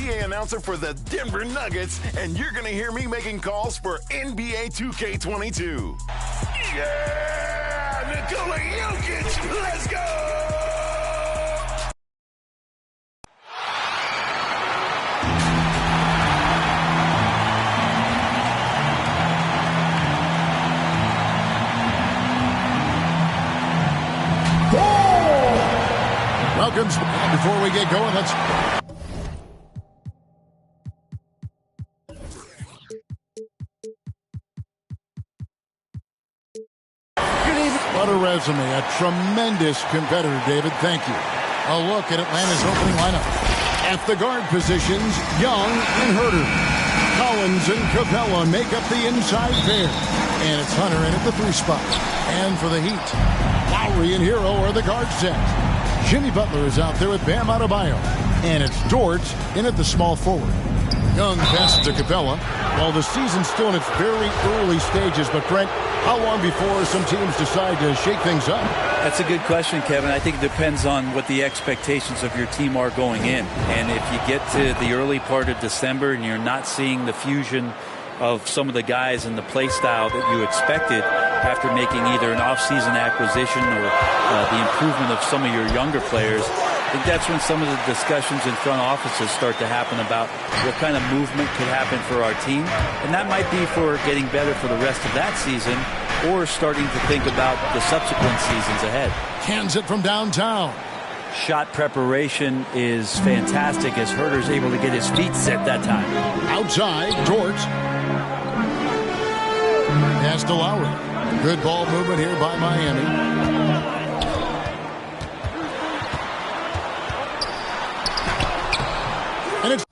PA announcer for the Denver Nuggets, and you're going to hear me making calls for NBA 2K22. Yeah! Nikola Jokic, let's go! Welcome. Before we get going, let's... What a resume. A tremendous competitor, David. Thank you. A look at Atlanta's opening lineup. At the guard positions, Young and Herter. Collins and Capella make up the inside pair. And it's Hunter in at the 3 spot. And for the Heat, Lowry and Hero are the guard set. Jimmy Butler is out there with Bam Adebayo. And it's Dort in at the small forward. Young passes to Capella. While the season's still in its very early stages, but Brent, how long before some teams decide to shake things up? That's a good question, Kevin. I think it depends on what the expectations of your team are going in. And if you get to the early part of December and you're not seeing the fusion of some of the guys and the play style that you expected after making either an off-season acquisition or the improvement of some of your younger players, I think that's when some of the discussions in front offices start to happen about what kind of movement could happen for our team. And that might be for getting better for the rest of that season or starting to think about the subsequent seasons ahead. Cans it from downtown. Shot preparation is fantastic as Herter's able to get his feet set that time. Outside, Dort. Pass to Lowry. Good ball movement here by Miami. And it's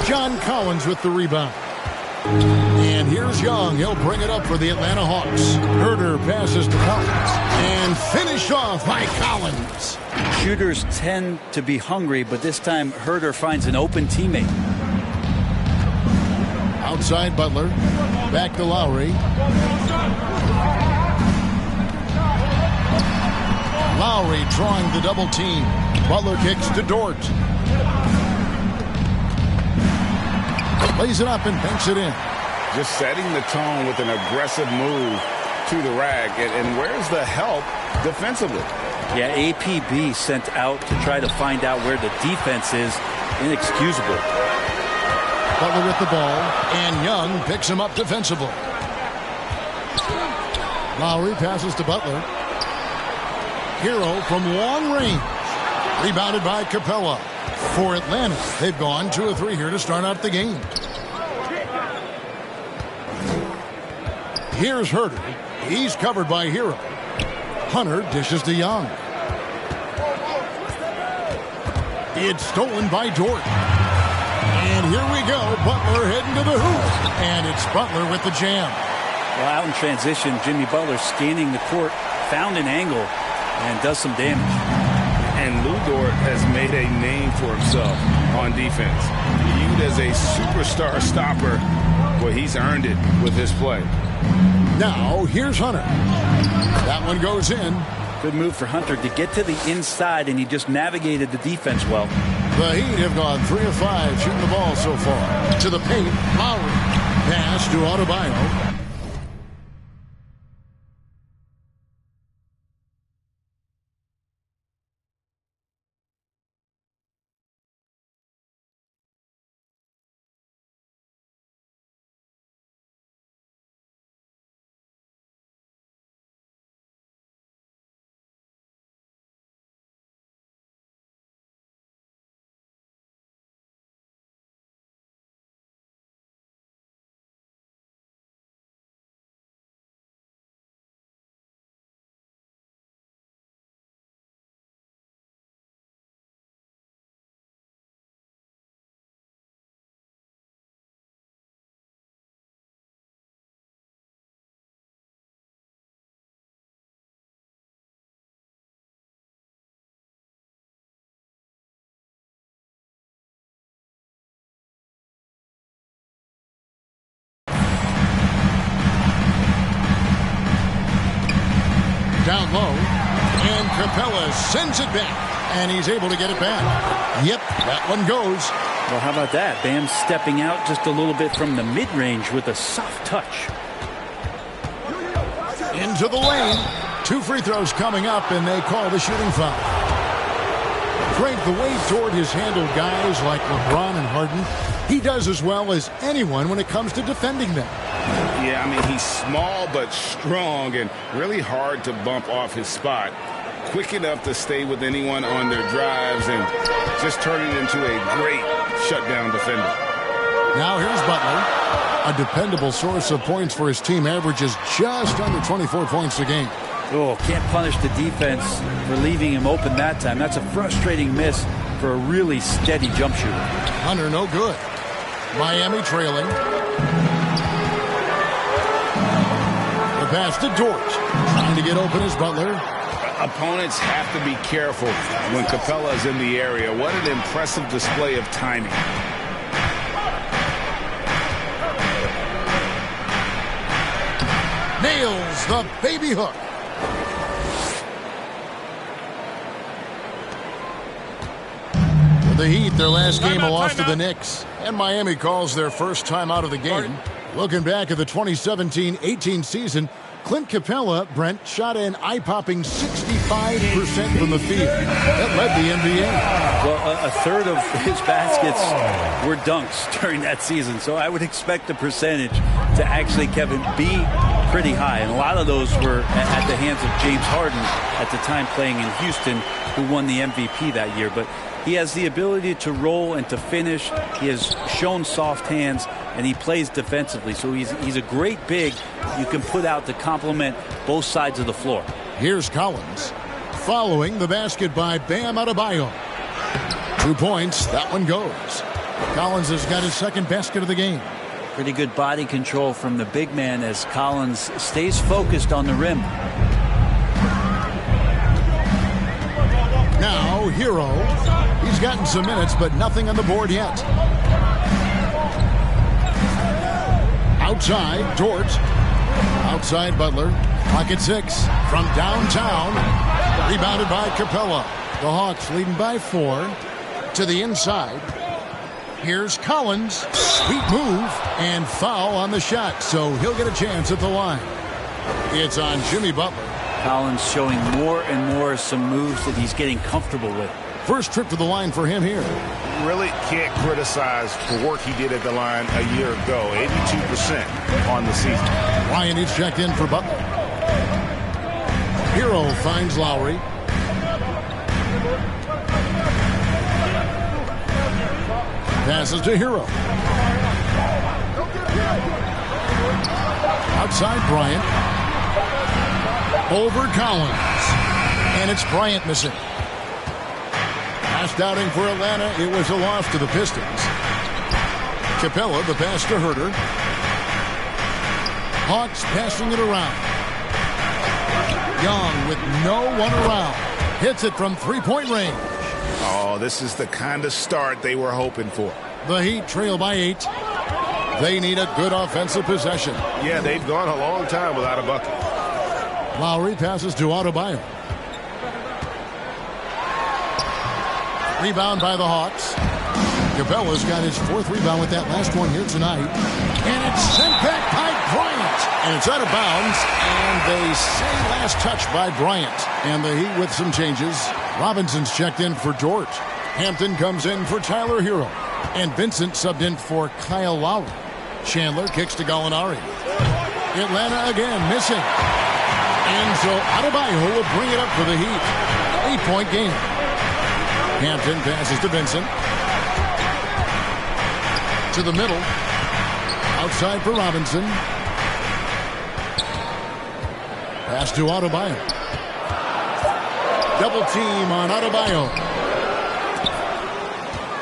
John Collins with the rebound. And here's Young. He'll bring it up for the Atlanta Hawks. Herter passes to Collins. And finished off by Collins. Shooters tend to be hungry, but this time Herter finds an open teammate. Outside Butler. Back to Lowry. Lowry drawing the double team. Butler kicks to Dort. Lays it up and banks it in. Just setting the tone with an aggressive move to the rack. And where's the help defensively? Yeah, APB sent out to try to find out where the defense is. Inexcusable. Butler with the ball, and Young picks him up defensively. Lowry passes to Butler. Hero from long range. Rebounded by Capella. For Atlanta, they've gone 2 of 3 here to start out the game. Here's Herter. He's covered by Hero. Hunter dishes to Young. It's stolen by Dort. And here we go. Butler heading to the hoop. And it's Butler with the jam. Well, out in transition, Jimmy Butler scanning the court, found an angle, and does some damage. And Lou Dort has made a name for himself on defense. Viewed as a superstar stopper, well, he's earned it with his play. Now, here's Hunter. That one goes in. Good move for Hunter to get to the inside, and he just navigated the defense well. The Heat have gone 3 of 5 shooting the ball so far. To the paint, Lowry. Pass to Adebayo. Down low. And Capella sends it back, and he's able to get it back. Yep, that one goes. Well, how about that? Bam stepping out just a little bit from the mid-range with a soft touch. Into the lane. 2 free throws coming up, and they call the shooting foul. Frank, the way Dort has handled guys like LeBron and Harden, he does as well as anyone when it comes to defending them. Yeah, I mean, he's small but strong and really hard to bump off his spot. Quick enough to stay with anyone on their drives and just turn it into a great shutdown defender. Now here's Butler. A dependable source of points for his team, averages just under 24 points a game. Oh, can't punish the defense for leaving him open that time. That's a frustrating miss for a really steady jump shooter. Hunter, no good. Miami trailing. The pass to Dort. Trying to get open is Butler. Opponents have to be careful when Capella is in the area. What an impressive display of timing. Nails the baby hook. The Heat, their last game, a loss to the Knicks. And Miami calls their first time out of the game. Looking back at the 2017-18 season, Clint Capella, Brent, shot an eye-popping 65% from the field. That led the NBA. Well, a third of his baskets were dunks during that season, so I would expect the percentage to actually, Kevin, be pretty high. And a lot of those were at the hands of James Harden at the time playing in Houston, who won the MVP that year. But he has the ability to roll and to finish. He has shown soft hands, and he plays defensively. So he's a great big you can put out to complement both sides of the floor. Here's Collins. Following the basket by Bam Adebayo. 2 points. That one goes. Collins has got his second basket of the game. Pretty good body control from the big man as Collins stays focused on the rim. Now, Hero. He's gotten some minutes, but nothing on the board yet. Outside, Dort. Outside, Butler. Pocket 6 from downtown. Rebounded by Capella. The Hawks leading by 4. To the inside. Here's Collins. Sweet move and foul on the shot, so he'll get a chance at the line. It's on Jimmy Butler. Collins showing more and more some moves that he's getting comfortable with. First trip to the line for him here. Really can't criticize the work he did at the line a year ago. 82% on the season. Ryan is checked in for Butler. Hero finds Lowry. Passes to Hero. Outside Bryant. Over Collins. And it's Bryant missing. Last outing for Atlanta, it was a loss to the Pistons. Capella, the pass to Herter. Hawks passing it around. Young with no one around. Hits it from three-point range. Oh, this is the kind of start they were hoping for. The Heat trail by 8. They need a good offensive possession. Yeah, they've gone a long time without a bucket. Lowry passes to Adebayo. Rebound by the Hawks. Capella's got his 4th rebound with that last one here tonight. And it's sent back by Bryant. And it's out of bounds. And they say last touch by Bryant. And the Heat with some changes. Robinson's checked in for Dort. Hampton comes in for Tyler Hero. And Vincent subbed in for Kyle Lowry. Chandler kicks to Gallinari. Atlanta again missing. And so Adebayo will bring it up for the Heat. 8-point game. Hampton passes to Vincent. To the middle. Outside for Robinson. Pass to Adebayo. Double team on Adebayo.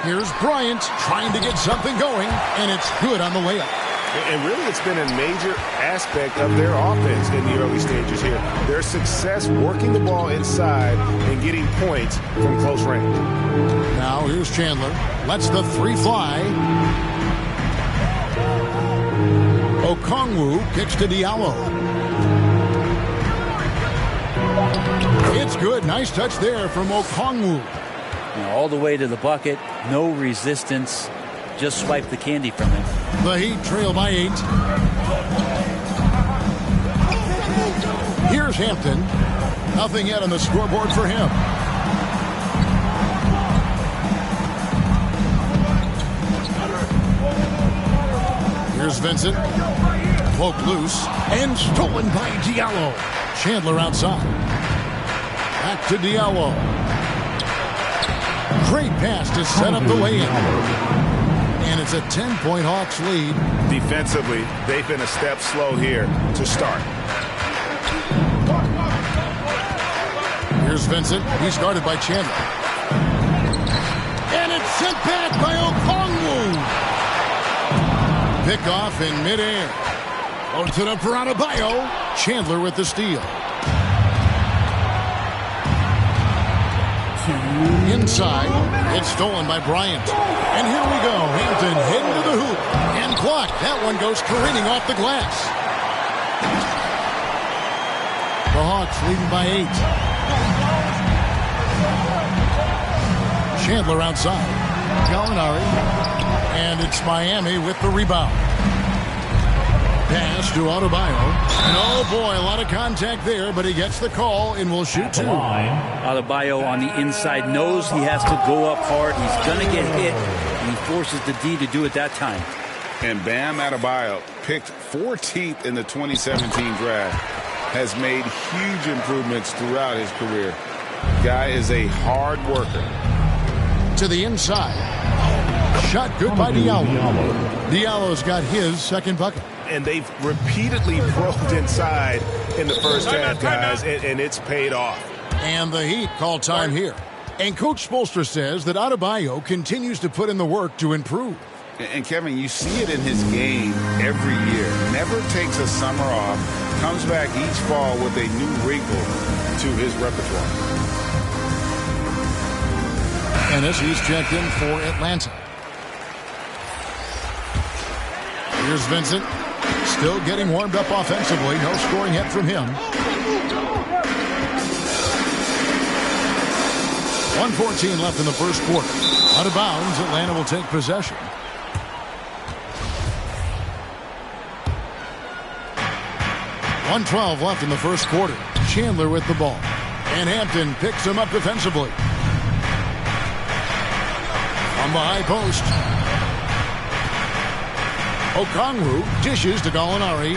Here's Bryant trying to get something going, and it's good on the layup. And really, it's been a major aspect of their offense in the early stages here. Their success working the ball inside and getting points from close range. Now here's Chandler. Lets the 3 fly. Okongwu kicks to Diallo. It's good. Nice touch there from Okongwu. All the way to the bucket. No resistance. Just swipe the candy from him. The Heat trail by 8. Here's Hampton. Nothing yet on the scoreboard for him. Here's Vincent. Poke loose. And stolen by Diallo. Chandler outside. Back to Diallo. Great pass to set up the lay-in. And it's a 10-point Hawks lead. Defensively, they've been a step slow here to start. Here's Vincent. He's guarded by Chandler. And it's sent back by Okongwu. Pick off in midair. Loads it up for Adebayo. Chandler with the steal. Inside. It's stolen by Bryant. And here we go. Hampton heading to the hoop. And blocked. That one goes careening off the glass. The Hawks leading by 8. Chandler outside. Gallinari. And it's Miami with the rebound. Pass to Adebayo. And oh boy, a lot of contact there, but he gets the call and will shoot 2. Adebayo on the inside knows he has to go up hard. He's going to get hit, and he forces the D to do it that time. And Bam Adebayo, picked 14th in the 2017 draft, has made huge improvements throughout his career. Guy is a hard worker. To the inside. Shot good by Diallo. Diallo's got his second bucket. And they've repeatedly probed inside in the first half, guys, and it's paid off. And the Heat call time here. And Coach Spoelstra says that Adebayo continues to put in the work to improve. And Kevin, you see it in his game every year. Never takes a summer off. Comes back each fall with a new wrinkle to his repertoire. Ennis, he's checked in for Atlanta. Here's Vincent. Still getting warmed up offensively. No scoring yet from him. 1:14 left in the first quarter. Out of bounds, Atlanta will take possession. .112 left in the first quarter. Chandler with the ball. And Hampton picks him up defensively. On the high post. Okongwu dishes to Gallinari.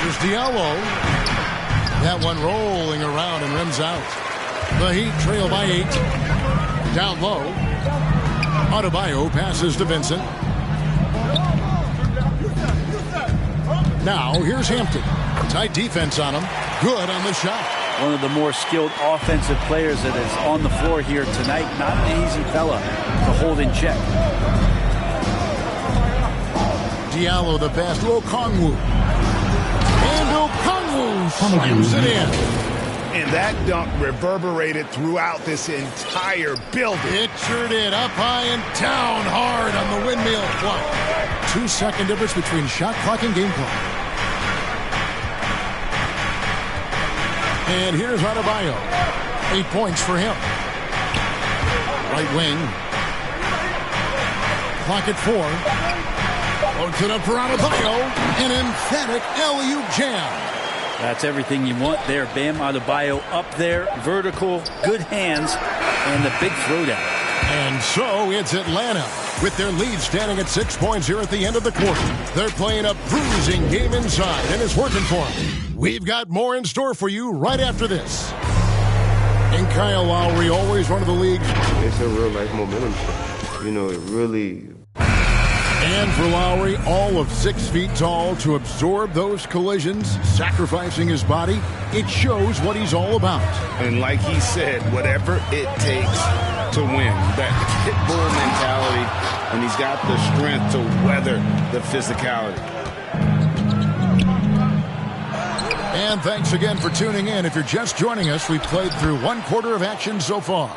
Here's Diallo. That one rolling around and rims out. The Heat trail by 8. Down low. Adebayo passes to Vincent. Now here's Hampton. Tight defense on him. Good on the shot. One of the more skilled offensive players that is on the floor here tonight. Not an easy fella to hold in check. Diallo the pass to Okongwu. And Okongwu slams it in. And that dunk reverberated throughout this entire building. It sure did. Up high and down hard on the windmill clock. 2-second difference between shot clock and game clock. And here's Adebayo. 8 points for him. Right wing. Clock at 4. Loads it up for Adebayo. An emphatic alley-oop jam. That's everything you want there. Bam Adebayo up there. Vertical. Good hands. And the big throwdown. And so it's Atlanta with their lead standing at 6 points here at the end of the quarter. They're playing a bruising game inside, and it's working for them. We've got more in store for you right after this. And Kyle Lowry, always one of the league's. It's a real life momentum. You know, it really. And for Lowry, all of 6 feet tall to absorb those collisions, sacrificing his body, it shows what he's all about. And like he said, whatever it takes to win. That pit bull mentality, and he's got the strength to weather the physicality. And thanks again for tuning in. If you're just joining us, we've played through 1 quarter of action so far.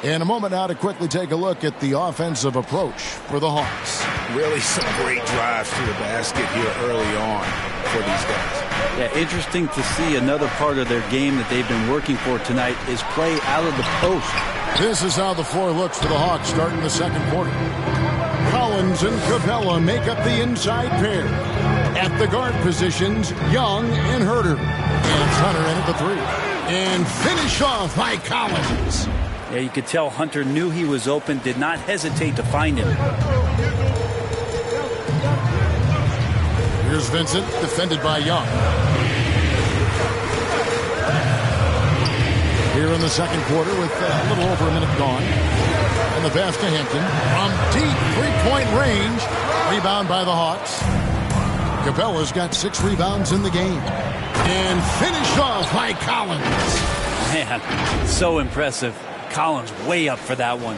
In a moment now to quickly take a look at the offensive approach for the Hawks. Really some great drives to the basket here early on for these guys. Yeah, interesting to see another part of their game that they've been working for tonight is play out of the post. This is how the floor looks for the Hawks starting the second quarter. Collins and Capella make up the inside pair. At the guard positions, Young and Herter. And it's Hunter in at the three. And finish off by Collins. Yeah, you could tell Hunter knew he was open, did not hesitate to find him. Here's Vincent, defended by Young. Here in the second quarter with a little over a minute gone. And the pass to Hampton. From deep three-point range. Rebound by the Hawks. Capella's got 6 rebounds in the game. And finished off by Collins. Man, so impressive. Collins way up for that one.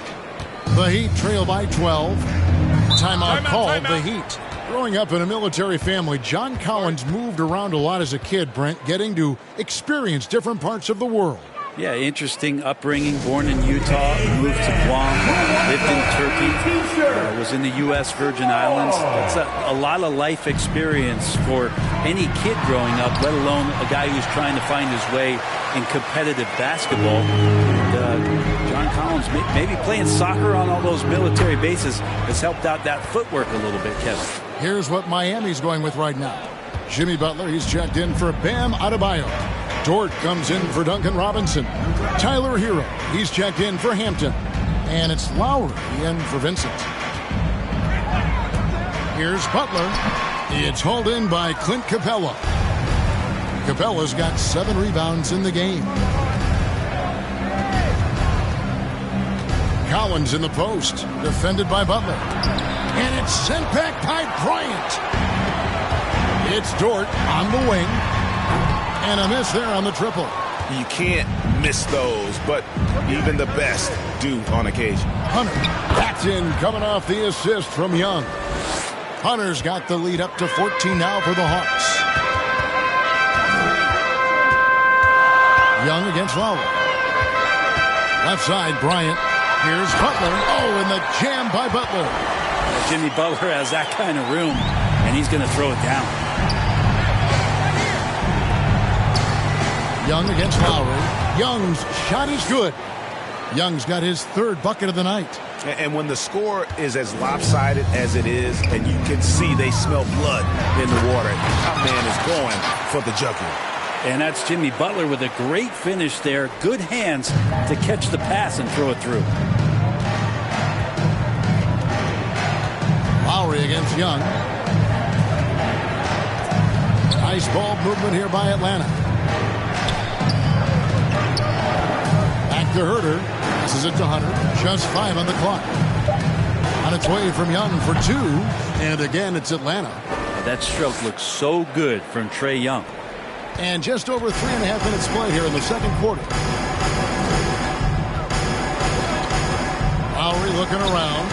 The Heat trail by 12. Timeout called the Heat. Growing up in a military family, John Collins moved around a lot as a kid, Brent, getting to experience different parts of the world. Yeah, interesting upbringing. Born in Utah, moved to Guam, lived in Turkey, was in the U.S. Virgin Islands. It's a lot of life experience for any kid growing up, let alone a guy who's trying to find his way in competitive basketball. And John Collins, maybe playing soccer on all those military bases, has helped out that footwork a little bit, Kevin. Here's what Miami's going with right now. Jimmy Butler, he's checked in for Bam Adebayo. Dort comes in for Duncan Robinson. Tyler Hero, he's checked in for Hampton. And it's Lowry in for Vincent. Here's Butler. It's hauled in by Clint Capella. Capella's got 7 rebounds in the game. Collins in the post, defended by Butler. And it's sent back by Bryant. It's Dort on the wing. And a miss there on the triple. You can't miss those, but even the best do on occasion. Hunter, that's in, coming off the assist from Young. Hunter's got the lead up to 14 now for the Hawks. Young against Lowry. Left side, Bryant. Here's Butler. Oh, and the jam by Butler. Jimmy Butler has that kind of room, and he's going to throw it down. Young against Lowry. Young's shot is good. Young's got his 3rd bucket of the night. And when the score is as lopsided as it is, and you can see they smell blood in the water, that man is going for the jugular. And that's Jimmy Butler with a great finish there. Good hands to catch the pass and throw it through. Lowry against Young. Nice ball movement here by Atlanta. Back to Herter. Passes it to Hunter. Just 5 on the clock. On its way from Young for 2. And again, it's Atlanta. That stroke looks so good from Trae Young. And just over 3.5 minutes play here in the second quarter. Lowry looking around.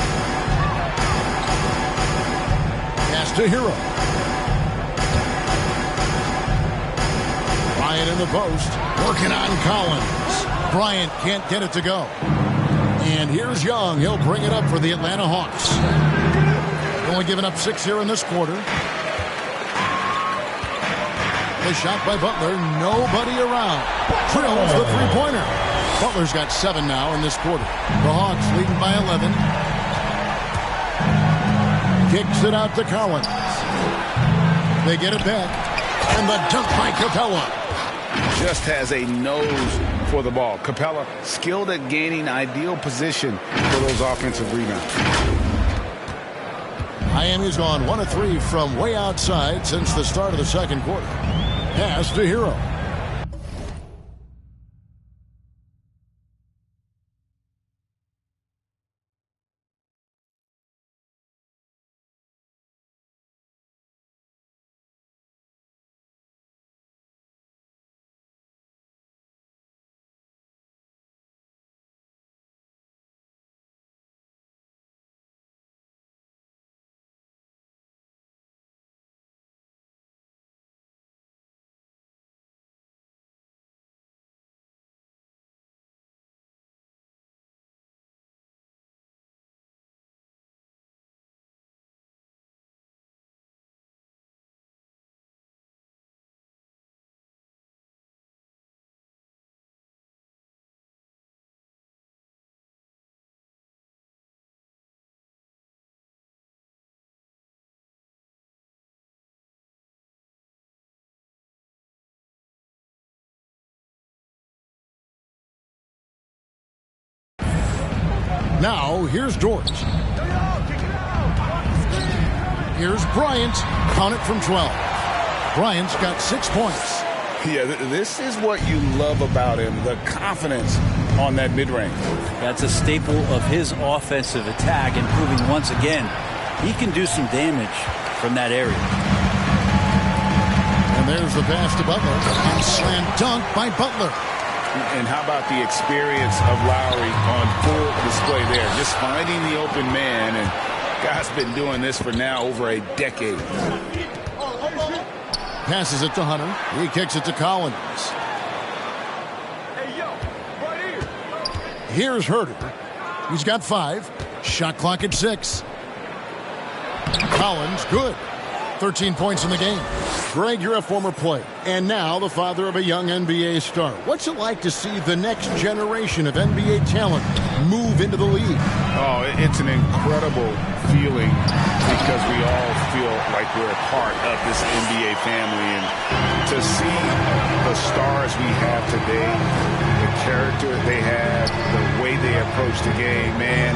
Pass to Hero. Bryant in the post. Working on Collins. Bryant can't get it to go. And here's Young. He'll bring it up for the Atlanta Hawks. Only giving up 6 here in this quarter. The shot by Butler. Nobody around. Drills the three-pointer. Butler's got 7 now in this quarter. The Hawks leading by 11. Kicks it out to Collins. They get it back. And the dunk by Capella. Just has a nose for the ball. Capella skilled at gaining ideal position for those offensive rebounds. Miami's gone 1 of 3 from way outside since the start of the second quarter. Pass to Hero. Now, here's George. Here's Bryant. Count it from 12. Bryant's got 6 points. Yeah, this is what you love about him, the confidence on that mid-range. That's a staple of his offensive attack, and proving once again he can do some damage from that area. And there's the pass to Butler. And slam dunk by Butler. And how about the experience of Lowry on full display there, just finding the open man, and guy's been doing this for now over a decade. Passes it to Hunter. He kicks it to Collins. Here's Herter. He's got 5. Shot clock at 6. Collins, good. 13 points in the game. Greg, you're a former player, and now the father of a young NBA star. What's it like to see the next generation of NBA talent move into the league? Oh, it's an incredible feeling because we all feel like we're a part of this NBA family. And to see the stars we have today, the character they have, the way they approach the game, man,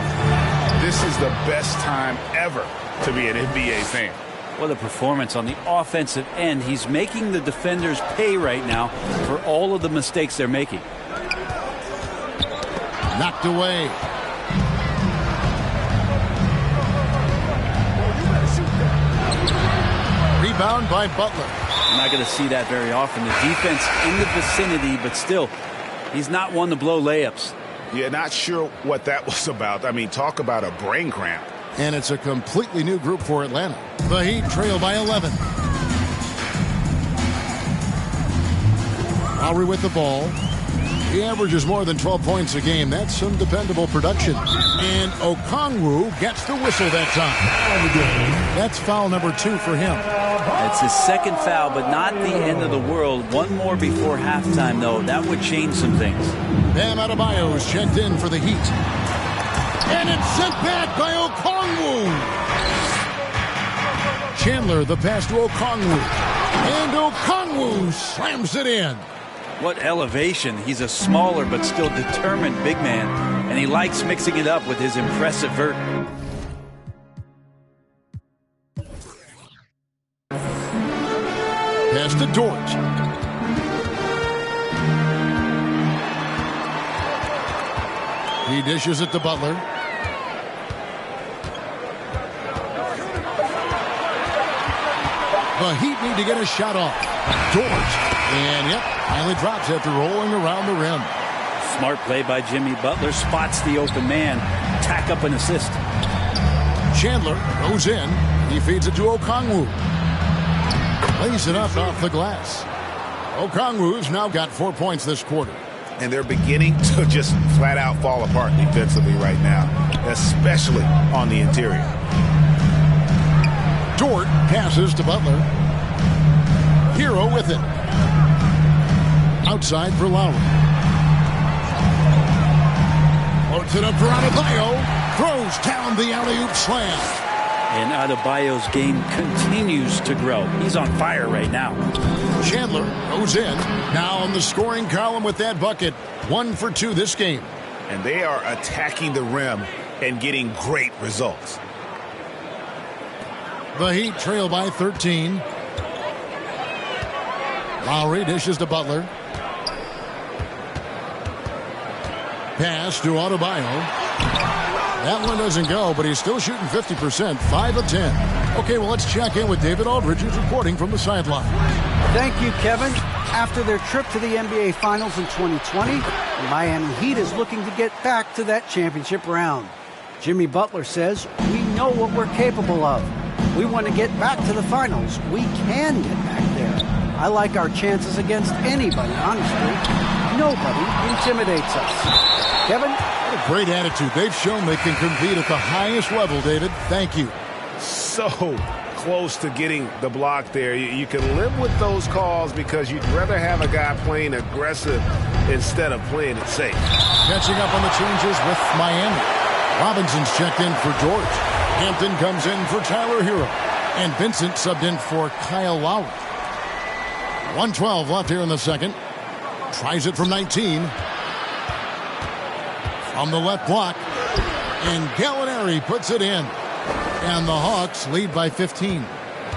this is the best time ever to be an NBA fan. What a performance on the offensive end. He's making the defenders pay right now for all of the mistakes they're making. Knocked away. Rebound by Butler. I'm not going to see that very often. The defense in the vicinity, but still, he's not one to blow layups. Yeah, not sure what that was about. I mean, talk about a brain cramp. And it's a completely new group for Atlanta. The Heat trail by 11. Lowry with the ball. He averages more than 12 points a game. That's some dependable production. And Okongwu gets the whistle that time. That's foul number 2 for him. It's his second foul, but not the end of the world. One more before halftime, though. That would change some things. Bam Adebayo is checked in for the Heat. And it's sent back by Okongwu. Chandler, the pass to Okongwu. And Okongwu slams it in. What elevation. He's a smaller but still determined big man. And he likes mixing it up with his impressive vert. Pass to Dort. He dishes it to Butler. The Heat need to get a shot off. Dort. And, yep, finally drops after rolling around the rim. Smart play by Jimmy Butler. Spots the open man. Tack up an assist. Chandler goes in. He feeds it to Okongwu. Lays it up off the glass. Okongwu's now got 4 points this quarter. And they're beginning to just flat out fall apart defensively right now, especially on the interior. Dort passes to Butler. Hero with it. Outside for Lowry. Floats it up for Adebayo. Throws down the alley-oop slam. And Adebayo's game continues to grow. He's on fire right now. Chandler goes in. Now on the scoring column with that bucket. 1 for 2 this game. And they are attacking the rim and getting great results. The Heat trail by 13. Lowry dishes to Butler. Pass to Adebayo. That one doesn't go, but he's still shooting 50%, 5 of 10. Okay, well, let's check in with David Aldridge, who's reporting from the sideline. Thank you, Kevin. After their trip to the NBA Finals in 2020, the Miami Heat is looking to get back to that championship round. Jimmy Butler says, "We know what we're capable of. We want to get back to the finals. We can get back there. I like our chances against anybody, honestly. Nobody intimidates us." Kevin? What a great attitude. They've shown they can compete at the highest level, David. Thank you. So close to getting the block there. You can live with those calls because you'd rather have a guy playing aggressive instead of playing it safe. Catching up on the changes with Miami. Robinson's checked in for George. Hampton comes in for Tyler Hero. And Vincent subbed in for Kyle Lowry. 1:12 left here in the second. Tries it from 19. From the left block. And Gallinari puts it in. And the Hawks lead by 15.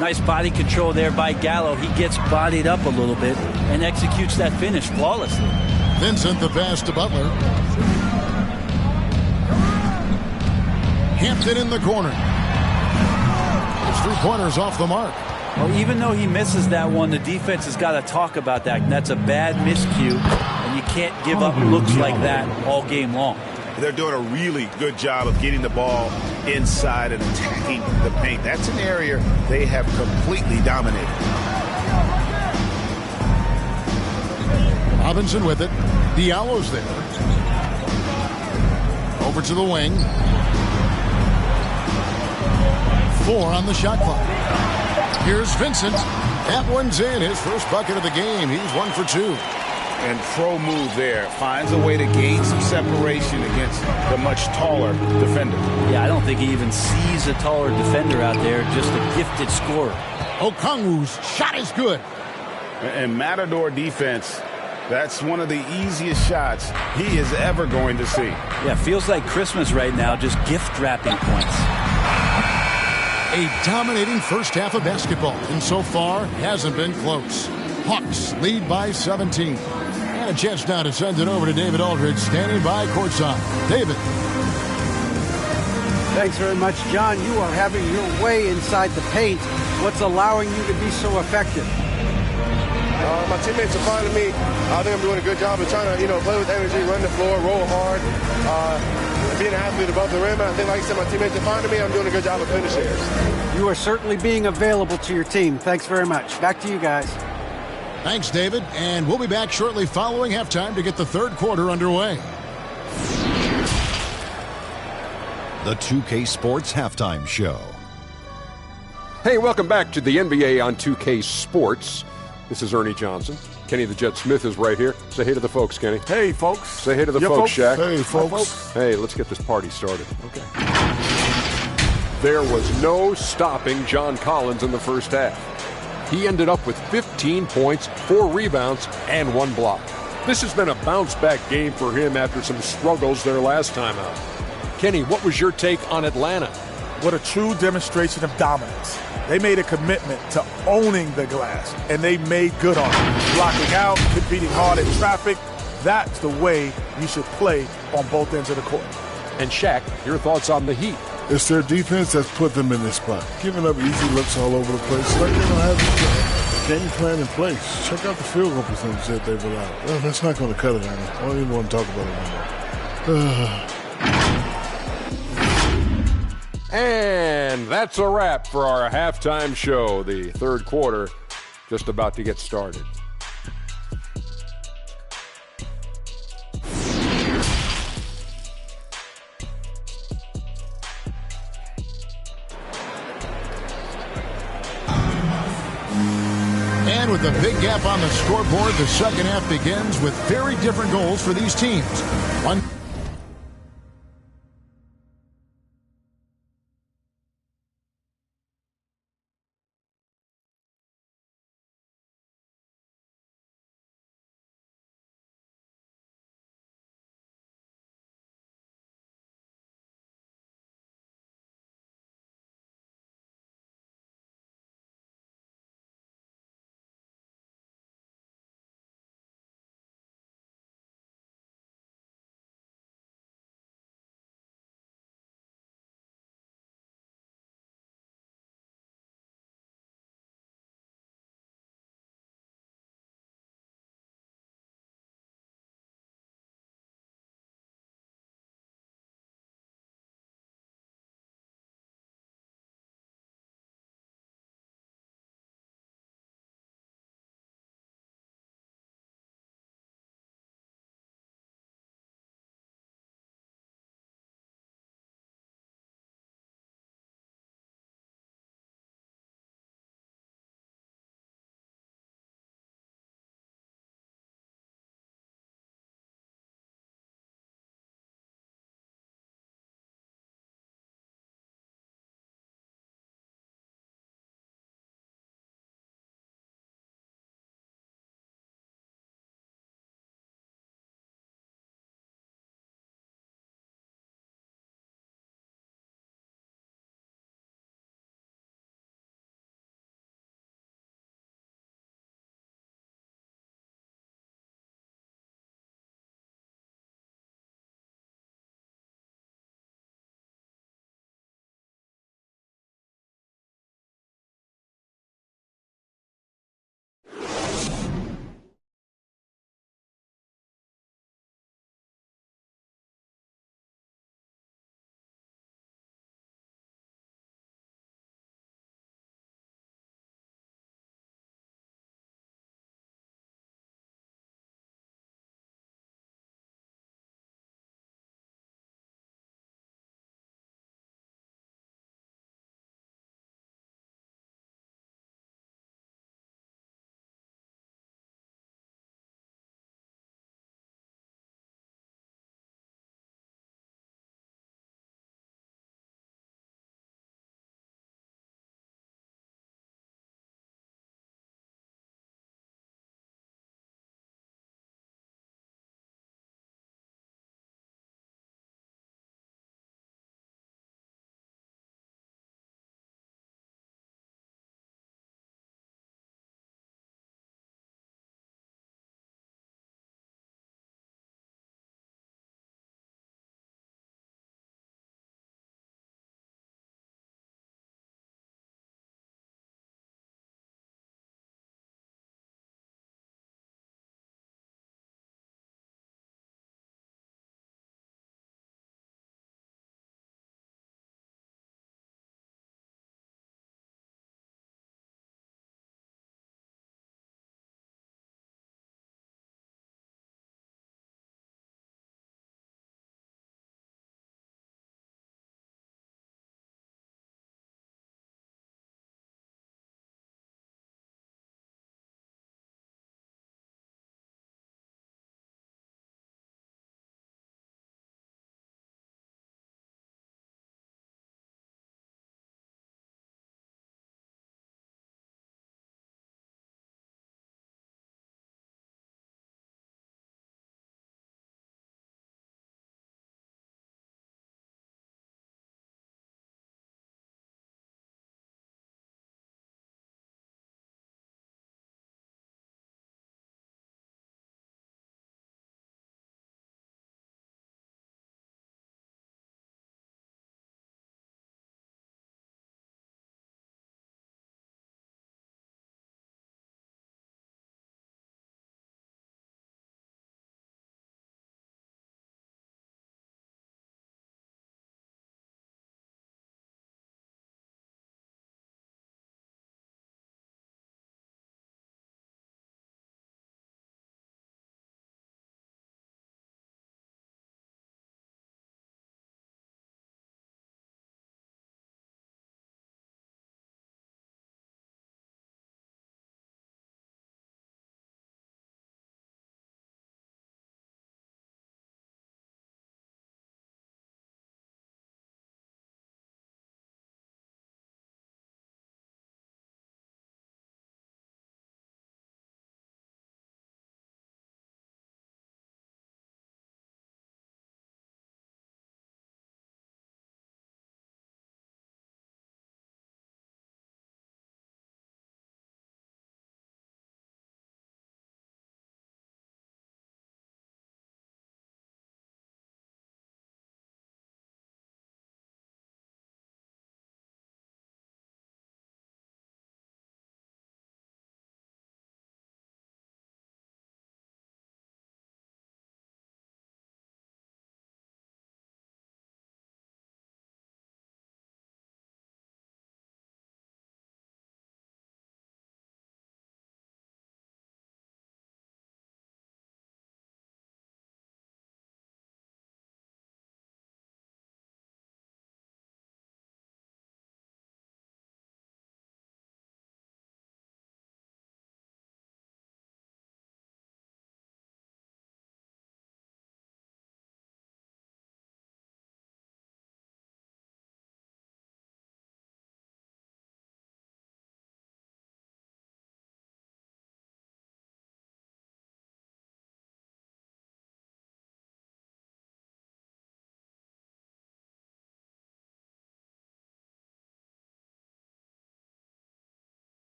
Nice body control there by Gallo. He gets bodied up a little bit and executes that finish flawlessly. Vincent the pass to Butler. Hampton in the corner. His three-pointers off the mark. Well, even though he misses that one, the defense has got to talk about that. And that's a bad miscue, and you can't give up looks like that all game long. They're doing a really good job of getting the ball inside and attacking the paint. That's an area they have completely dominated. Robinson with it. Diallo's there. Over to the wing. 4 on the shot clock. Here's Vincent. That one's in. His first bucket of the game. He's 1 for 2. And pro move there. Finds a way to gain some separation against the much taller defender. Yeah, I don't think he even sees a taller defender out there. Just a gifted scorer. Okongwu's shot is good. And Matador defense, that's one of the easiest shots he is ever going to see. Yeah, feels like Christmas right now, just gift wrapping points. A dominating first half of basketball, and so far hasn't been close. Hawks lead by 17. And a chance now to send it over to David Aldridge, standing by courtside. David. Thanks very much, John. You are having your way inside the paint. What's allowing you to be so effective? My teammates are finding me. I think I'm doing a good job of trying to, play with energy, run the floor, roll hard, being an athlete above the rim. And I think, like I said, my teammates are finding me. I'm doing a good job of finishing. You are certainly being available to your team. Thanks very much. Back to you guys. Thanks, David. And we'll be back shortly following halftime to get the third quarter underway. The 2K Sports Halftime Show. Hey, welcome back to the NBA on 2K Sports. This is Ernie Johnson. Kenny the Jet Smith is right here. Say hey to the folks, Kenny. Hey, folks. Say hey to the folks, Shaq. Hey, folks. Hey, let's get this party started. Okay. There was no stopping John Collins in the first half. He ended up with 15 points, 4 rebounds, and 1 block. This has been a bounce-back game for him after some struggles their last time out. Kenny, what was your take on Atlanta? What a true demonstration of dominance. They made a commitment to owning the glass, and they made good on it. Blocking out, competing hard in traffic. That's the way you should play on both ends of the court. And Shaq, your thoughts on the Heat? It's their defense that's put them in this spot. Giving up easy looks all over the place. Like they don't have the game plan in place. Check out the field goal percentage that they've allowed. Well, that's not going to cut it, Anna. I don't even want to talk about it anymore. And that's a wrap for our halftime show. The third quarter just about to get started. And with a big gap on the scoreboard, the second half begins with very different goals for these teams. One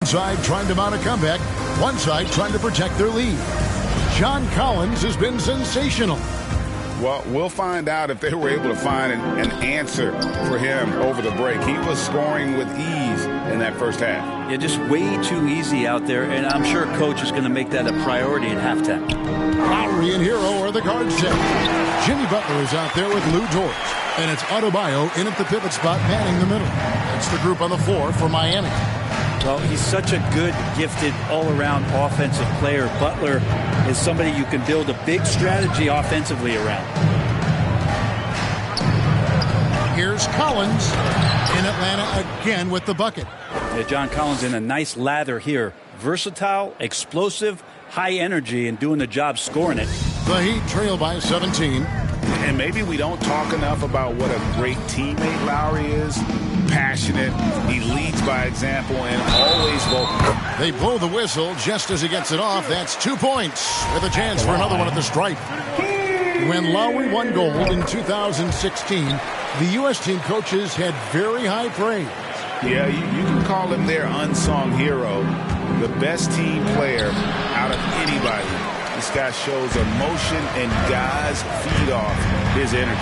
Side trying to mount a comeback. One side trying to protect their lead. John Collins has been sensational. Well, we'll find out if they were able to find an answer for him over the break. He was scoring with ease in that first half. Yeah, just way too easy out there, and I'm sure Coach is going to make that a priority at halftime. Lowry and Hero are the guard set. Jimmy Butler is out there with Lou Dort. And it's Adebayo in at the pivot spot, manning the middle. That's the group on the floor for Miami. Well, he's such a good, gifted, all-around offensive player. Butler is somebody you can build a big strategy offensively around. Here's Collins in Atlanta again with the bucket. Yeah, John Collins in a nice lather here. Versatile, explosive, high energy, and doing the job scoring it. The Heat trail by 17. And maybe we don't talk enough about what a great teammate Lowry is. Passionate, he leads by example, and always vocal. They blow the whistle just as he gets it off. That's 2 points with a chance for another one at the stripe. When Lowry won gold in 2016, the U.S. team coaches had very high praise. Yeah, you can call him their unsung hero, the best team player out of anybody. This guy shows emotion, and guys feed off his energy.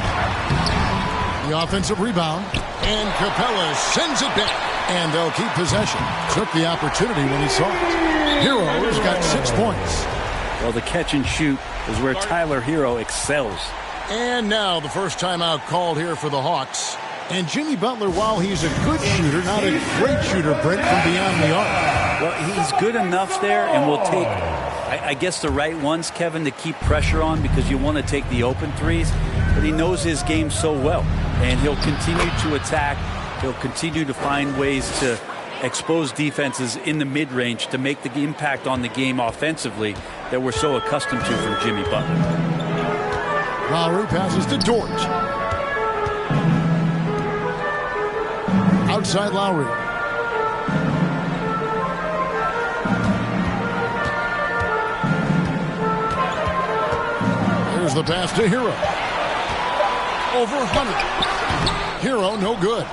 The offensive rebound, and Capella sends it back, and they'll keep possession. Took the opportunity when he saw it. Hero's got 6 points. Well, the catch and shoot is where Tyler Hero excels. And now the first timeout called here for the Hawks. And Jimmy Butler, while he's a good shooter, not a great shooter, Brent, from beyond the arc. Well, he's good enough there, and will take, I guess, the right ones, Kevin, to keep pressure on, because you want to take the open threes. But he knows his game so well, and he'll continue to attack. He'll continue to find ways to expose defenses in the mid-range to make the impact on the game offensively that we're so accustomed to from Jimmy Butler. Lowry passes to Dort. Outside Lowry. Here's the pass to Hero. Over Hunter. Hero, no good.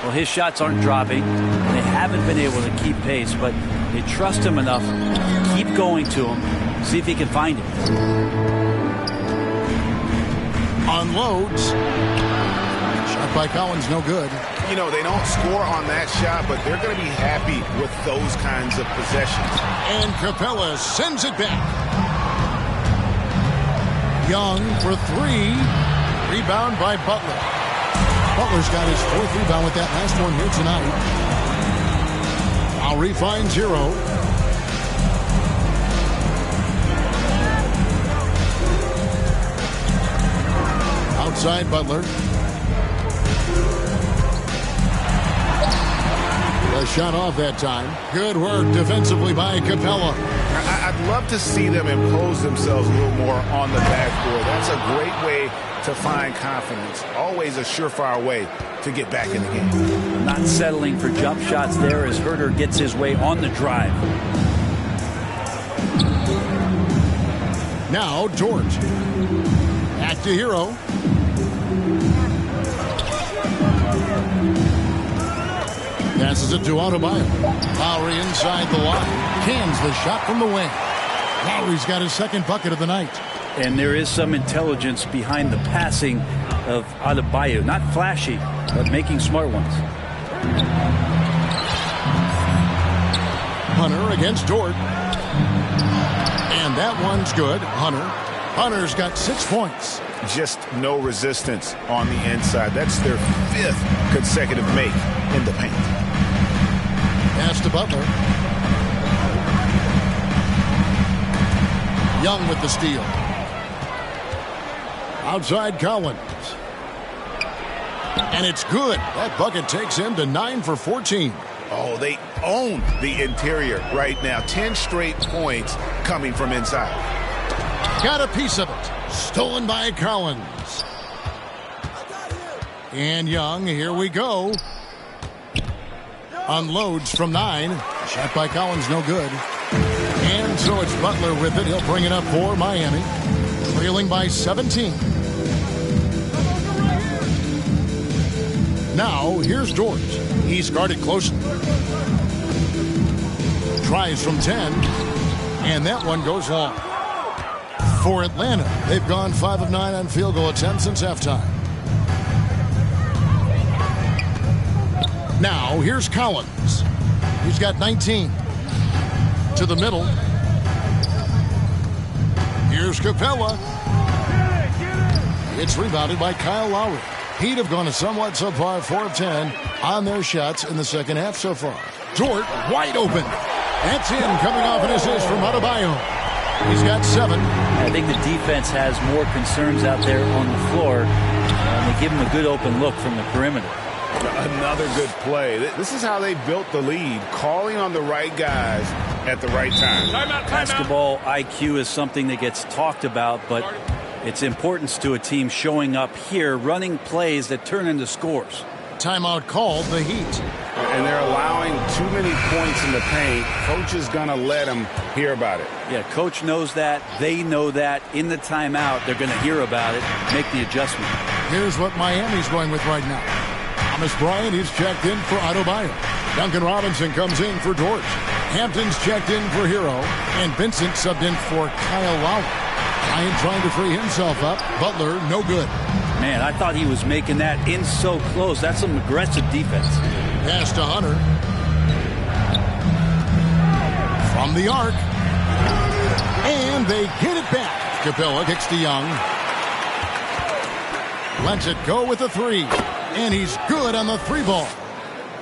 Well, his shots aren't dropping. They haven't been able to keep pace, but they trust him enough. Keep going to him. See if he can find him. Unloads. Shot by Collins, no good. You know, they don't score on that shot, but they're going to be happy with those kinds of possessions. And Capella sends it back. Young for three. Rebound by Butler. Butler's got his fourth rebound with that last one here tonight. Lowry finds Hero. Outside Butler. A shot off that time. Good work defensively by Capella. I'd love to see them impose themselves a little more on the backboard. That's a great way to find confidence. Always a surefire way to get back in the game. Not settling for jump shots there as Herter gets his way on the drive. Now Dort. Back to Hero. Passes it to Adebayo. Lowry inside the line. Cans the shot from the wing. Lowry's got his second bucket of the night. And there is some intelligence behind the passing of Adebayo. Not flashy, but making smart ones. Hunter against Dort. And that one's good. Hunter's got 6 points. Just no resistance on the inside. That's their fifth consecutive make in the paint. Pass to Butler. Young with the steal. Outside Collins. And it's good. That bucket takes him to 9 for 14. Oh, they own the interior right now. 10 straight points coming from inside. Got a piece of it. Stolen by Collins. And Young, here we go. Unloads from 9. Shot by Collins, no good. And so it's Butler with it. He'll bring it up for Miami. Trailing by 17. Now, here's Dort. He's guarded closely. Tries from 10, and that one goes long. For Atlanta, they've gone 5 of 9 on field goal attempts since halftime. Now, here's Collins. He's got 19. To the middle. Here's Capella. It's rebounded by Kyle Lowry. Heat have gone a somewhat subpar 4 of 10 on their shots in the second half so far. Dort wide open. That's in, coming off an assist from Adebayo. He's got 7. I think the defense has more concerns out there on the floor. They give him a good open look from the perimeter. Another good play. This is how they built the lead, calling on the right guys at the right time. Basketball IQ is something that gets talked about, but its importance to a team showing up here, running plays that turn into scores. Timeout called, the Heat. And they're allowing too many points in the paint. Coach is going to let them hear about it. Yeah, coach knows that. They know that. In the timeout, they're going to hear about it, make the adjustment. Here's what Miami's going with right now. Thomas Bryant, he's checked in for Adebayo. Duncan Robinson comes in for Dort. Hampton's checked in for Hero. And Vincent subbed in for Kyle Lowry. Bryant trying to free himself up. Butler, no good. Man, I thought he was making that in so close. That's some aggressive defense. Pass to Hunter. From the arc. And they get it back. Capella kicks to Young. Lets it go with a 3. And he's good on the 3 ball.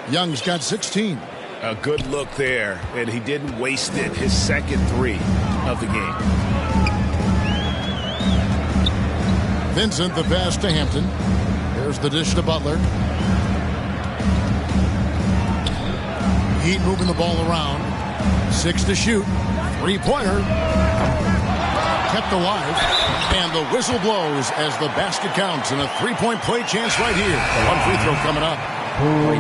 Young's got 16. A good look there, and he didn't waste it. His second 3 of the game. Vincent, the pass to Hampton. Here's the dish to Butler. Heat moving the ball around. 6 to shoot. 3-pointer. Kept alive. And the whistle blows as the basket counts. And a 3-point play chance right here. One free throw coming up.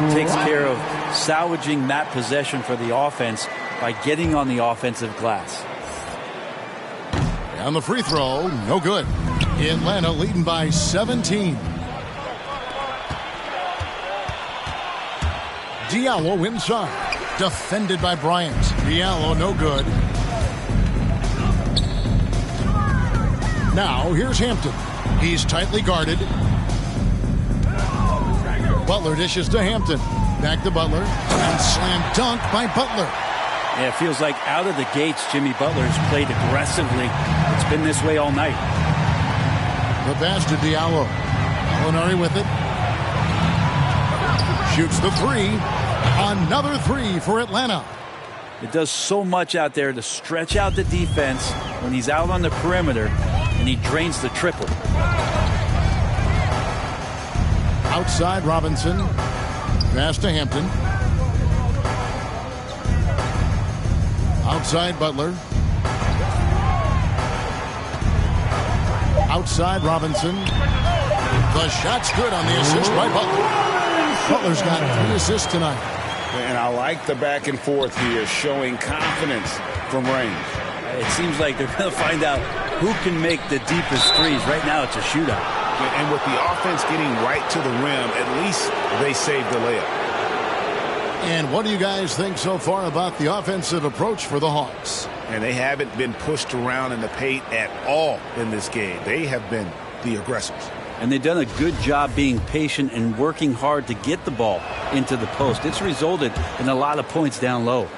He takes care of salvaging that possession for the offense by getting on the offensive glass. And the free throw, no good. Atlanta leading by 17. Diallo inside. Defended by Bryant. Diallo, no good. Now, here's Hampton. He's tightly guarded. Butler dishes to Hampton. Back to Butler. And slam dunk by Butler. Yeah, it feels like out of the gates, Jimmy Butler's played aggressively. It's been this way all night. The pass to Diallo. Molinari with it. Shoots the 3. Another 3 for Atlanta. It does so much out there to stretch out the defense when he's out on the perimeter, and he drains the triple. Outside Robinson. Pass to Hampton. Outside Butler. Outside Robinson. The shot's good on the assist by Butler. Butler's got 3 assists tonight. And I like the back and forth here, showing confidence from range. It seems like they're going to find out who can make the deepest threes. Right now it's a shootout. And with the offense getting right to the rim, at least they saved the layup. And what do you guys think so far about the offensive approach for the Hawks? And they haven't been pushed around in the paint at all in this game. They have been the aggressors. And they've done a good job being patient and working hard to get the ball into the post. It's resulted in a lot of points down low.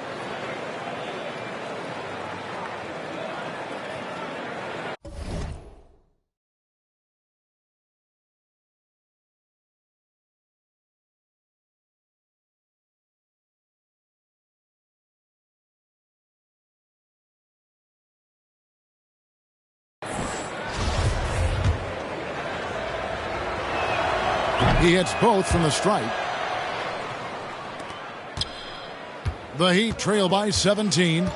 He hits both from the stripe. The Heat trail by 17.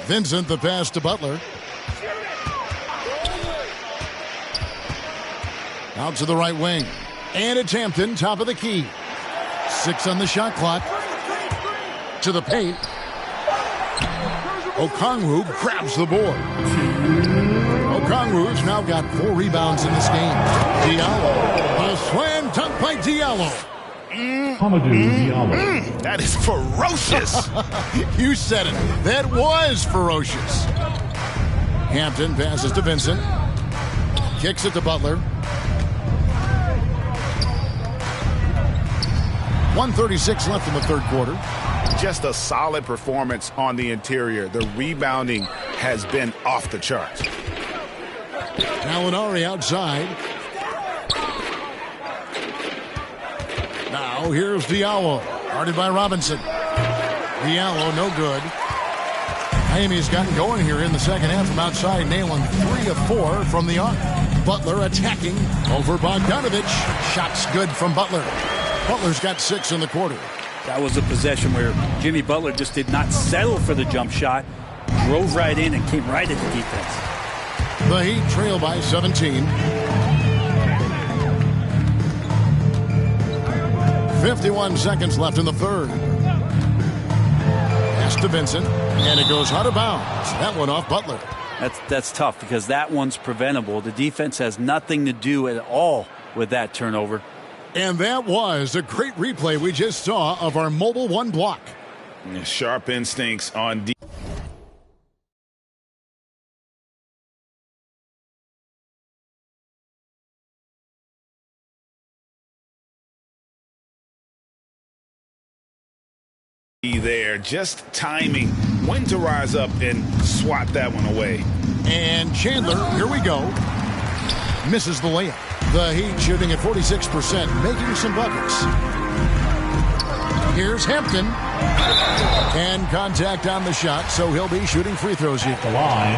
Vincent, the pass to Butler. Out to the right wing. And it's Hampton, top of the key. 6 on the shot clock. To the paint. Okongwu grabs the board. Okongwu's now got 4 rebounds in this game. Diallo. A slam dunk by Diallo. That is ferocious. You said it. That was ferocious. Hampton passes to Vincent. Kicks it to Butler. 1:36 left in the third quarter. Just a solid performance on the interior. The rebounding has been off the charts. Gallinari outside. Now here's Diallo. Guarded by Robinson. Diallo no good. Miami's gotten going here in the second half from outside, nailing 3 of 4 from the arc. Butler attacking over Bogdanovic. Shots good from Butler. Butler's got 6 in the quarter. That was a possession where Jimmy Butler just did not settle for the jump shot. Drove right in and came right at the defense. The Heat trail by 17. 51 seconds left in the third. Pass to Vincent, and it goes out of bounds. That one off Butler. That's tough because that one's preventable. The defense has nothing to do at all with that turnover. And that was a great replay we just saw of our Mobile One block. Sharp instincts on there. Just timing when to rise up and swat that one away. And Chandler, here we go. Misses the layup. The Heat shooting at 46%, making some buckets. Here's Hampton. And contact on the shot, so he'll be shooting free throws here. The line.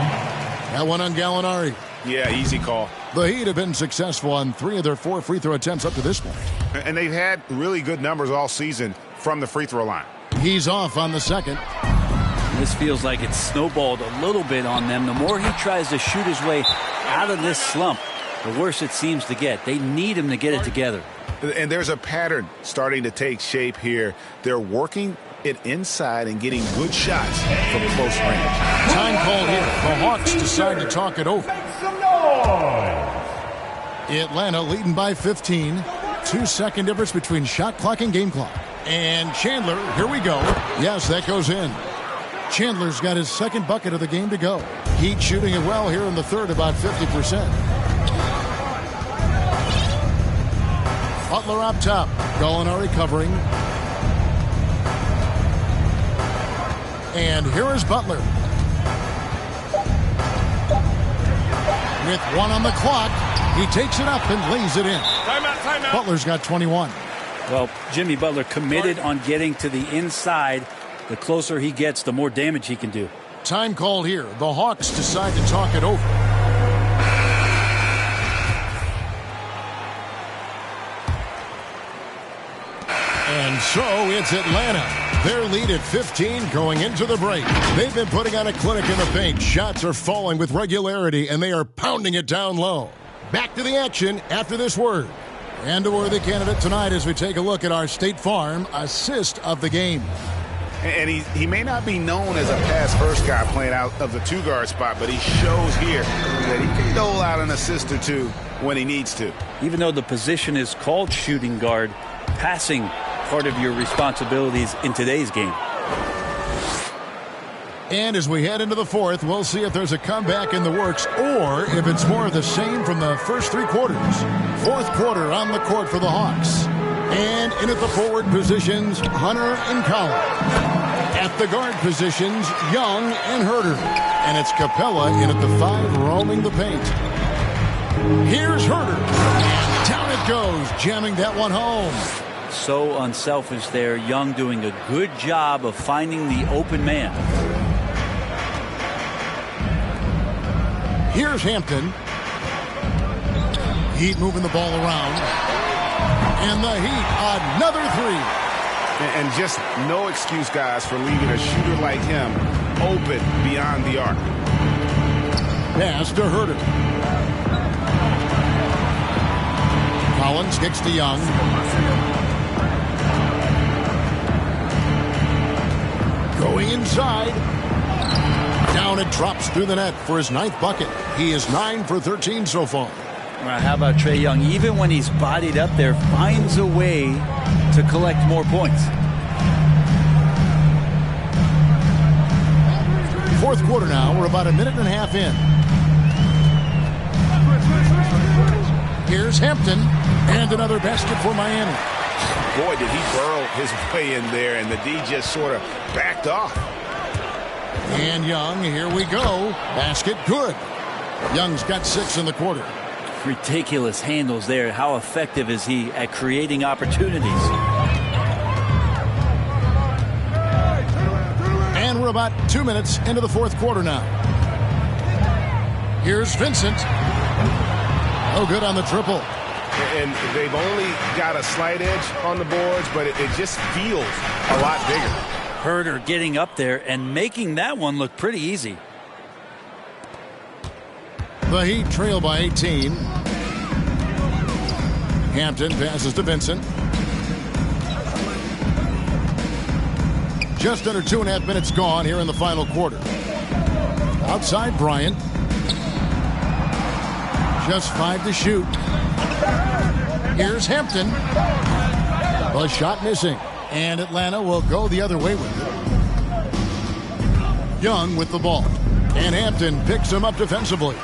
That one on Gallinari. Yeah, easy call. The Heat have been successful on 3 of their 4 free throw attempts up to this point. And they've had really good numbers all season from the free throw line. He's off on the second. This feels like it's snowballed a little bit on them. The more he tries to shoot his way out of this slump, the worse it seems to get. They need him to get it together. And there's a pattern starting to take shape here. They're working it inside and getting good shots from close range. Time called here. The Hawks decide to talk it over. Atlanta leading by 15. 2-second difference between shot clock and game clock. And Chandler, here we go. Yes, that goes in. Chandler's got his second bucket of the game to go. Heat shooting it well here in the third, about 50%. Butler up top. Gallinari covering. And here is Butler. With 1 on the clock, he takes it up and lays it in. Timeout. Butler's got 21. Well, Jimmy Butler committed on getting to the inside. The closer he gets, the more damage he can do. Time called here. The Hawks decide to talk it over. And so it's Atlanta. Their lead at 15 going into the break. They've been putting on a clinic in the paint. Shots are falling with regularity, and they are pounding it down low. Back to the action after this word. And a worthy candidate tonight as we take a look at our State Farm assist of the game. And he may not be known as a pass-first guy playing out of the 2-guard spot, but he shows here that he can dole out an assist or two when he needs to. Even though the position is called shooting guard, passing part of your responsibilities in today's game. And as we head into the fourth, we'll see if there's a comeback in the works or if it's more of the same from the first 3 quarters. Fourth quarter on the court for the Hawks. And in at the forward positions, Hunter and Collins. At the guard positions, Young and Herter. And it's Capella in at the 5 roaming the paint. Here's Herter. And down it goes, jamming that one home. So unselfish there. Young doing a good job of finding the open man. Here's Hampton. Heat moving the ball around. And the Heat, another 3. And just no excuse, guys, for leaving a shooter like him open beyond the arc. Pass to Herter. Collins kicks to Young. Going inside. Down it drops through the net for his 9th bucket. He is 9 for 13 so far. Well, how about Trae Young? Even when he's bodied up there, finds a way to collect more points. Fourth quarter now. We're about a minute and a half in. Here's Hampton. And another basket for Miami. Boy, did he burrow his way in there, and the D just sort of backed off. And Young, here we go. Basket good. Young's got 6 in the quarter. Ridiculous handles there. How effective is he at creating opportunities? And we're about 2 minutes into the fourth quarter now. Here's Vincent. Oh, good on the triple. And they've only got a slight edge on the boards, but it just feels a lot bigger. Herder getting up there and making that one look pretty easy. The Heat trail by 18. Hampton passes to Vincent. Just under 2.5 minutes gone here in the final quarter. Outside Bryant. Just 5 to shoot. Here's Hampton. The shot missing. And Atlanta will go the other way with it. Young with the ball. And Hampton picks him up defensively.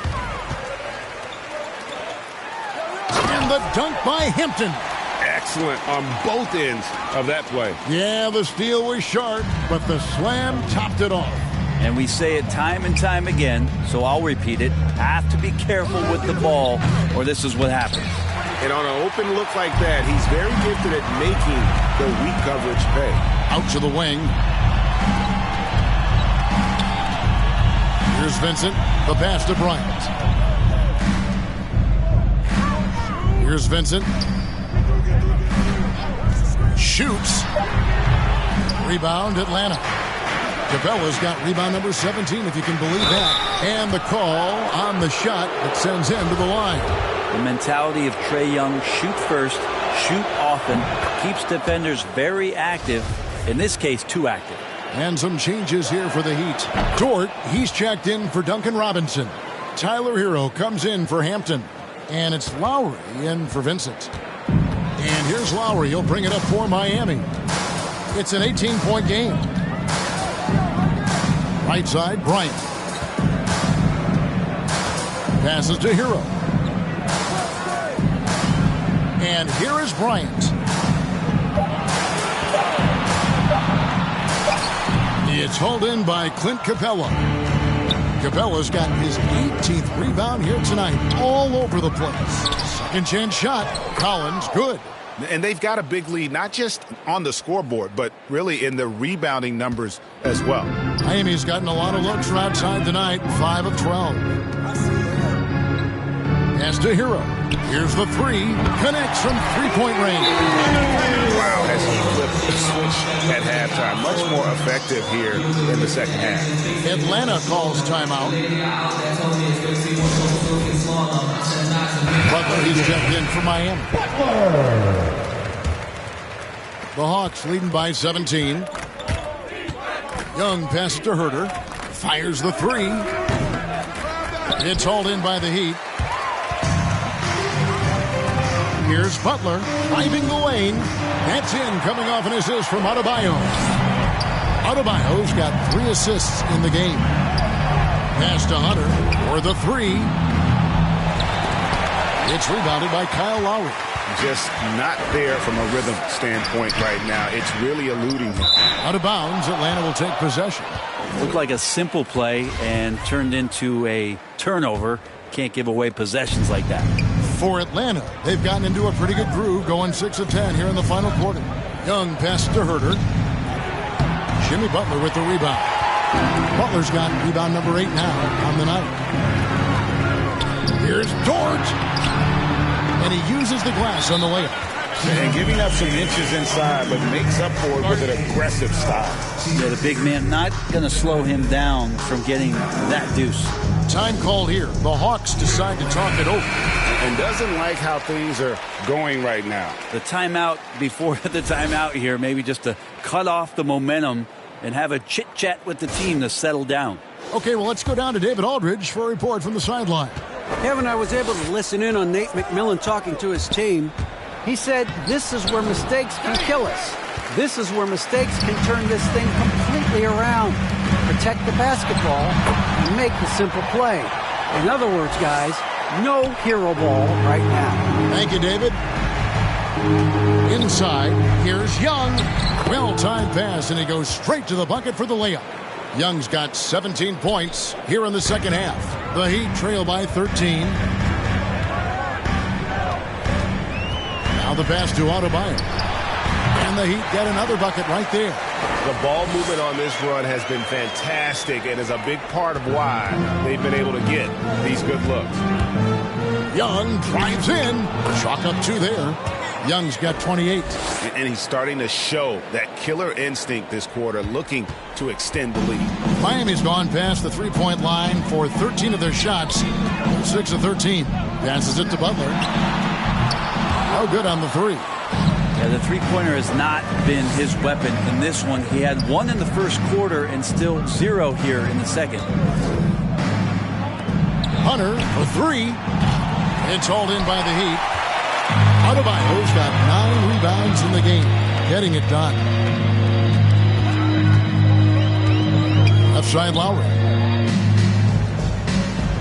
And the dunk by Hampton. Excellent on both ends of that play. Yeah, the steal was sharp, but the slam topped it off. And we say it time and time again, so I'll repeat it. Have to be careful with the ball, or this is what happens. And on an open look like that, he's very gifted at making the weak coverage pay. Out to the wing. Here's Vincent. The pass to Bryant. Here's Vincent. Shoots. Rebound, Atlanta. Capella's got rebound number 17, if you can believe that. And the call on the shot that sends him to the line. The mentality of Trae Young, shoot first, shoot often, keeps defenders very active, in this case, too active. And some changes here for the Heat. Dort, he's checked in for Duncan Robinson. Tyler Hero comes in for Hampton. And it's Lowry in for Vincent. And here's Lowry. He'll bring it up for Miami. It's an 18-point game. Right side, Bryant. Passes to Hero. And here is Bryant. It's hauled in by Clint Capella. Capella's got his 18th rebound here tonight. All over the place. Second chance shot. Collins, good. And they've got a big lead, not just on the scoreboard, but really in the rebounding numbers as well. Miami's gotten a lot of looks from outside tonight. 5 of 12. Pass to Hero. Here's the three. Connects from three-point range. Wow, as he flipped the switch at halftime. Much more effective here in the second half. Atlanta calls timeout. Butler, he's checked in for Miami. The Hawks leading by 17. Young passes to Herder. Fires the three. It's hauled in by the Heat. Here's Butler driving the lane. That's in, coming off an assist from Adebayo. Adebayo's got 3 assists in the game. Pass to Hunter for the three. It's rebounded by Kyle Lowry. Just not there from a rhythm standpoint right now. It's really eluding him. Out of bounds, Atlanta will take possession. Looked like a simple play and turned into a turnover. Can't give away possessions like that. For Atlanta, they've gotten into a pretty good groove, going 6 of 10 here in the final quarter. Young passes to Herder. Jimmy Butler with the rebound. Butler's got rebound number 8 now on the night. Here's Dort. And he uses the glass on the layup. And giving up some inches inside, but makes up for it with an aggressive style. Yeah, the big man not going to slow him down from getting that deuce. Time called here. The Hawks decide to talk it over. And doesn't like how things are going right now. The timeout before the timeout here, maybe just to cut off the momentum and have a chit-chat with the team to settle down. Okay, well, let's go down to David Aldridge for a report from the sideline. Kevin, I was able to listen in on Nate McMillan talking to his team. He said, this is where mistakes can kill us. This is where mistakes can turn this thing completely around. Protect the basketball and make the simple play. In other words, guys, no hero ball right now. Thank you, David. Inside, here's Young. Well-timed pass, and he goes straight to the bucket for the layup. Young's got 17 points here in the second half. The Heat trail by 13. Now the pass to Adebayo. And the Heat get another bucket right there. The ball movement on this run has been fantastic and is a big part of why they've been able to get these good looks. Young drives in. Chalk up 2 there. Young's got 28. And he's starting to show that killer instinct this quarter, looking to extend the lead. Miami's gone past the three-point line for 13 of their shots. 6 of 13. Passes it to Butler. No good on the three. Yeah, the three-pointer has not been his weapon in this one. He had 1 in the first quarter and still 0 here in the second. Hunter for 3. It's hauled in by the Heat. Adebayo's got 9 rebounds in the game, getting it done. Left side, Lowry.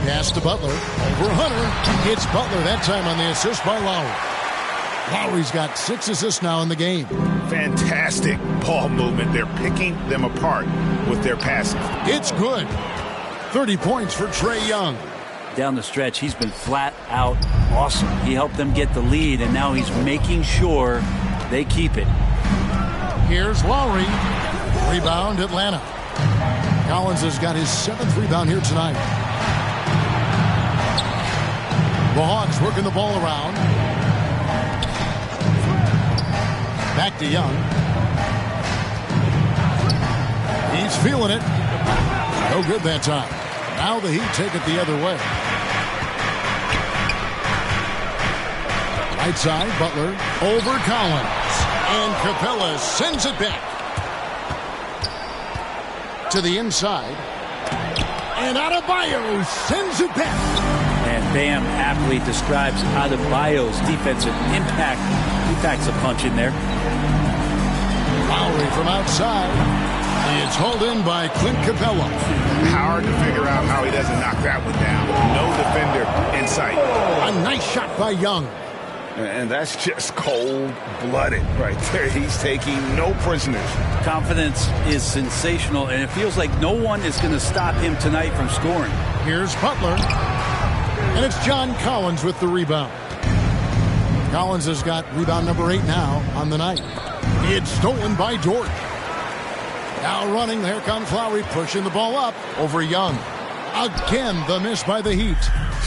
Pass to Butler. Over Hunter. It's Butler that time on the assist by Lowry. Lowry's got 6 assists now in the game. Fantastic ball movement. They're picking them apart with their passing. It's good. 30 points for Trae Young. Down the stretch, he's been flat out awesome. He helped them get the lead, and now he's making sure they keep it. Here's Lowry. Rebound, Atlanta. Collins has got his 7th rebound here tonight. The Hawks working the ball around. Back to Young. He's feeling it. No good that time. Now the Heat take it the other way. Right side, Butler over Collins. And Capella sends it back. To the inside. And Adebayo sends it back. And Bam aptly describes Adebayo's defensive impact. He packs a punch in there. Lowry from outside. It's hauled in by Clint Capella. Hard to figure out how he doesn't knock that one down. No defender in sight. A nice shot by Young. And that's just cold-blooded right there. He's taking no prisoners. Confidence is sensational, and it feels like no one is going to stop him tonight from scoring. Here's Butler. And it's John Collins with the rebound. Collins has got rebound number 8 now on the night. It's stolen by Dort. Now running, here comes Lowry, pushing the ball up over Young. Again, the miss by the Heat.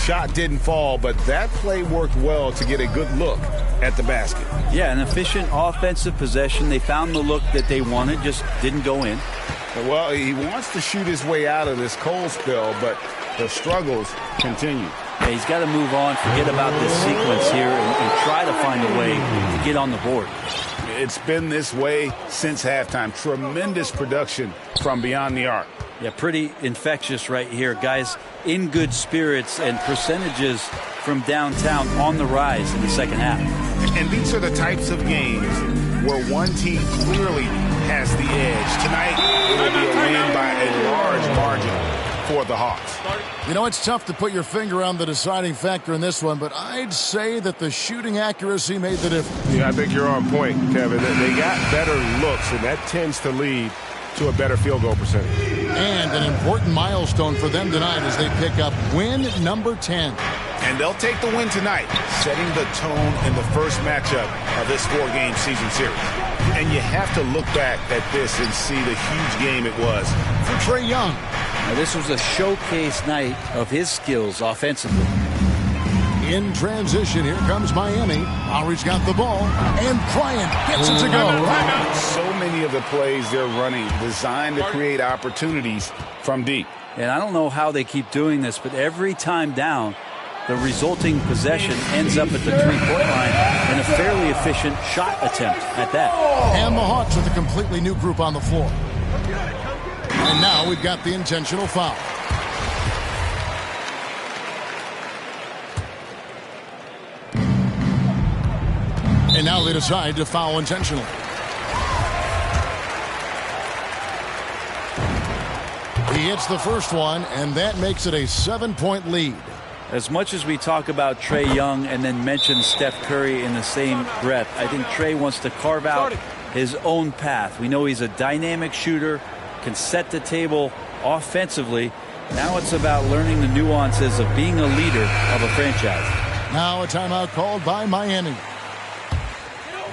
Shot didn't fall, but that play worked well to get a good look at the basket. Yeah, an efficient offensive possession. They found the look that they wanted, just didn't go in. Well, he wants to shoot his way out of this cold spell, but the struggles continue. Yeah, he's got to move on, forget about this sequence here, and try to find a way to get on the board. It's been this way since halftime. Tremendous production from beyond the arc. Yeah, pretty infectious right here. Guys in good spirits and percentages from downtown on the rise in the second half. And these are the types of games where one team clearly has the edge. Tonight, it will be a win by a large margin for the Hawks. You know, it's tough to put your finger on the deciding factor in this one, but I'd say that the shooting accuracy made the difference. Yeah, I think you're on point, Kevin. They got better looks, and that tends to lead to a better field goal percentage. And an important milestone for them tonight as they pick up win number 10. And they'll take the win tonight, setting the tone in the first matchup of this 4-game season series. And you have to look back at this and see the huge game it was for Trae Young. Now, this was a showcase night of his skills offensively. In transition, here comes Miami. Lowry's got the ball, and Bryant gets it to go. So many of the plays they're running designed to create opportunities from deep. And I don't know how they keep doing this, but every time down, the resulting possession ends up at the three-point line in a fairly efficient shot attempt at that. And the Hawks with a completely new group on the floor. And now we've got the intentional foul. And now they decide to foul intentionally. He hits the first one, and that makes it a 7-point lead. As much as we talk about Trae Young and then mention Steph Curry in the same breath, I think Trae wants to carve out his own path. We know he's a dynamic shooter, can set the table offensively. Now it's about learning the nuances of being a leader of a franchise. Now a timeout called by Miami.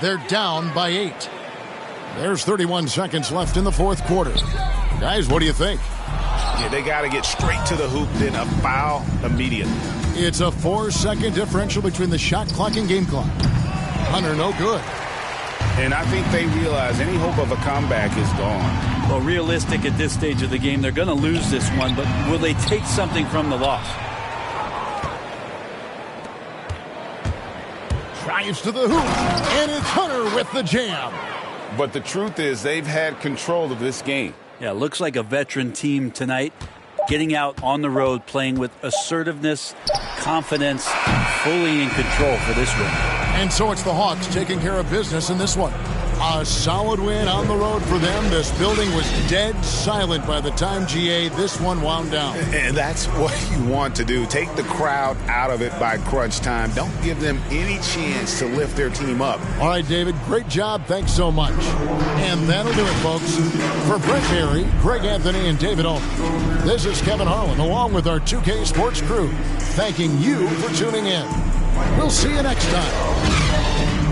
They're down by 8. There's 31 seconds left in the fourth quarter. Guys, what do you think? Yeah, they got to get straight to the hoop, then a foul immediately. It's a 4-second differential between the shot clock and game clock. Hunter, no good. And I think they realize any hope of a comeback is gone. Well, realistic at this stage of the game, they're going to lose this one, but will they take something from the loss? Drives to the hoop, and it's Hunter with the jam. But the truth is they've had control of this game. Yeah, looks like a veteran team tonight, getting out on the road, playing with assertiveness, confidence, fully in control for this win. And so it's the Hawks taking care of business in this one. A solid win on the road for them. This building was dead silent by the time, GA, this one wound down. And that's what you want to do. Take the crowd out of it by crunch time. Don't give them any chance to lift their team up. All right, David, great job. Thanks so much. And that'll do it, folks. For Brent Barry, Greg Anthony, and David Owen, this is Kevin Harlan, along with our 2K Sports crew, thanking you for tuning in. We'll see you next time.